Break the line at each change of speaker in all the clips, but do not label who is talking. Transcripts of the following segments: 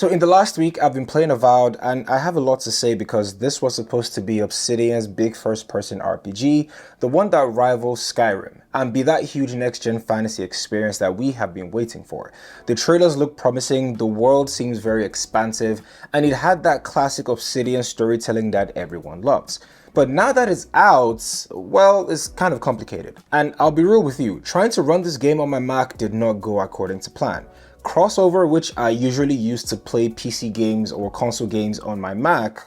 So in the last week, I've been playing Avowed, and I have a lot to say because this was supposed to be Obsidian's big first-person RPG, the one that rivals Skyrim, and be that huge next-gen fantasy experience that we have been waiting for. The trailers look promising, the world seems very expansive, and it had that classic Obsidian storytelling that everyone loves. But now that it's out, well, it's kind of complicated. And I'll be real with you, trying to run this game on my Mac did not go according to plan. Crossover, which I usually use to play PC games or console games on my Mac,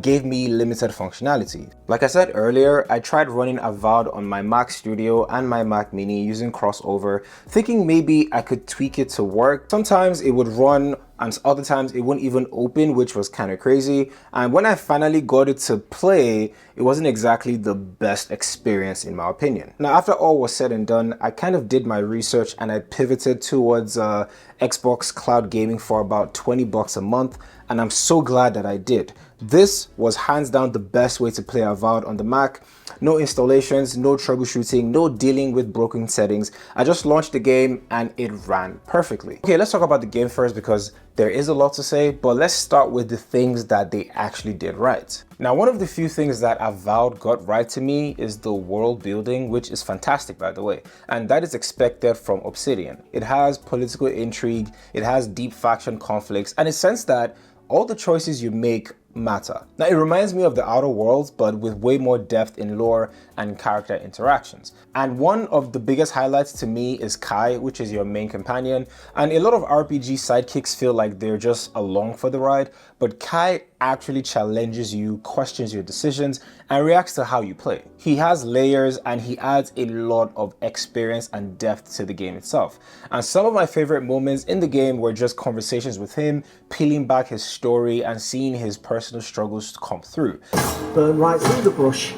gave me limited functionality. Like I said earlier, I tried running Avowed on my Mac Studio and my Mac Mini using Crossover, thinking maybe I could tweak it to work. Sometimes it would run and other times it wouldn't even open, which was kind of crazy. And when I finally got it to play, it wasn't exactly the best experience in my opinion. Now, after all was said and done, I kind of did my research and I pivoted towards Xbox cloud gaming for about $20 a month, and I'm so glad that I did. This was hands down the best way to play Avowed on the Mac. No installations, no troubleshooting, no dealing with broken settings. I just launched the game and it ran perfectly. Okay, let's talk about the game first because there is a lot to say, but let's start with the things that they actually did right. Now, one of the few things that Avowed got right to me is the world building, which is fantastic, by the way, and that is expected from Obsidian. It has political intrigue, it has deep faction conflicts, and it sense that all the choices you make matter. Now, it reminds me of the Outer Worlds, but with way more depth in lore and character interactions. And one of the biggest highlights to me is Kai, which is your main companion. And a lot of RPG sidekicks feel like they're just along for the ride, but Kai actually challenges you, questions your decisions, and reacts to how you play. He has layers and he adds a lot of experience and depth to the game itself. And some of my favorite moments in the game were just conversations with him, peeling back his story and seeing his personal struggles to come through.
Burn right through the brush,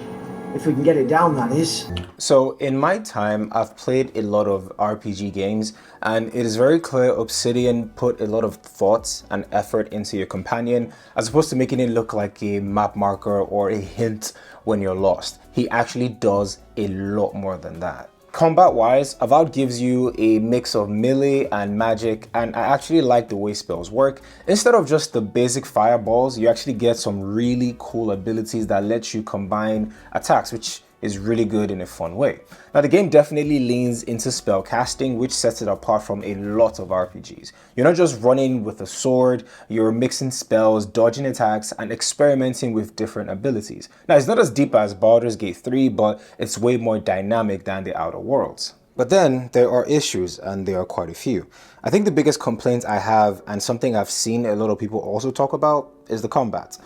if we can get it down, that is. So
in my time, I've played a lot of RPG games, and it is very clear Obsidian put a lot of thoughts and effort into your companion, as opposed to making it look like a map marker or a hint when you're lost. He actually does a lot more than that. Combat-wise, Avowed gives you a mix of melee and magic, and I actually like the way spells work. Instead of just the basic fireballs, you actually get some really cool abilities that let you combine attacks, which is really good in a fun way. Now, the game definitely leans into spell casting, which sets it apart from a lot of RPGs. You're not just running with a sword, you're mixing spells, dodging attacks, and experimenting with different abilities. Now, it's not as deep as Baldur's Gate 3, but it's way more dynamic than the Outer Worlds. But then there are issues, and there are quite a few. I think the biggest complaint I have, and something I've seen a lot of people also talk about, is the combat.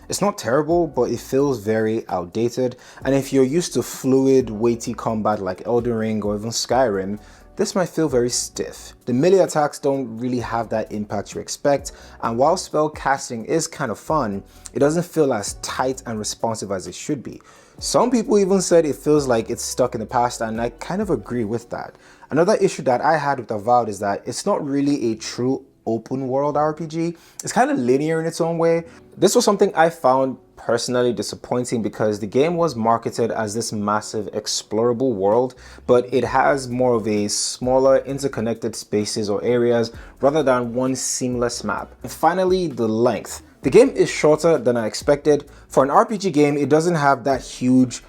It's not terrible, but it feels very outdated, and if you're used to fluid, weighty combat like Elden Ring or even Skyrim, this might feel very stiff. The melee attacks don't really have that impact you expect, and while spell casting is kind of fun, it doesn't feel as tight and responsive as it should be. Some people even said it feels like it's stuck in the past, and I kind of agree with that. Another issue that I had with Avowed is that it's not really a true open world RPG. It's kind of linear in its own way. This was something I found personally disappointing because the game was marketed as this massive explorable world, but it has more of a smaller interconnected spaces or areas rather than one seamless map. And finally, the length. The game is shorter than I expected. For an RPG game, it doesn't have that huge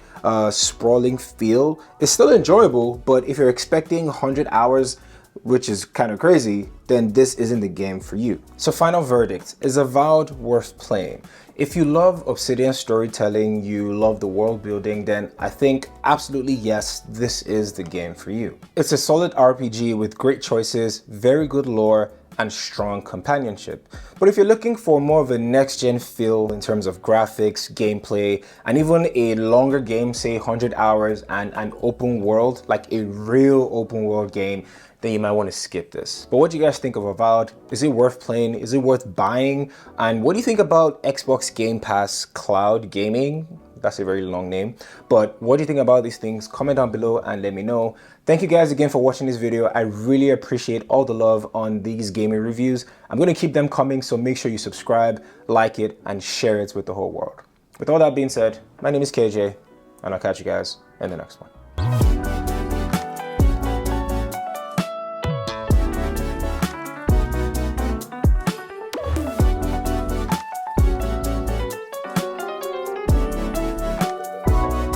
sprawling feel. It's still enjoyable, but if you're expecting 100 hours, which is kind of crazy, then this isn't the game for you. So final verdict, is Avowed worth playing? If you love Obsidian storytelling, you love the world building, then I think absolutely yes, this is the game for you. It's a solid RPG with great choices, very good lore, and strong companionship. But if you're looking for more of a next-gen feel in terms of graphics, gameplay, and even a longer game, say 100 hours, and an open world, like a real open world game, then you might want to skip this. But what do you guys think of Avowed? Is it worth playing? Is it worth buying? And what do you think about Xbox Game Pass Cloud Gaming? That's a very long name. But what do you think about these things? Comment down below and let me know. Thank you guys again for watching this video. I really appreciate all the love on these gaming reviews. I'm going to keep them coming, so make sure you subscribe, like it, and share it with the whole world. With all that being said, my name is KJ, and I'll catch you guys in the next one.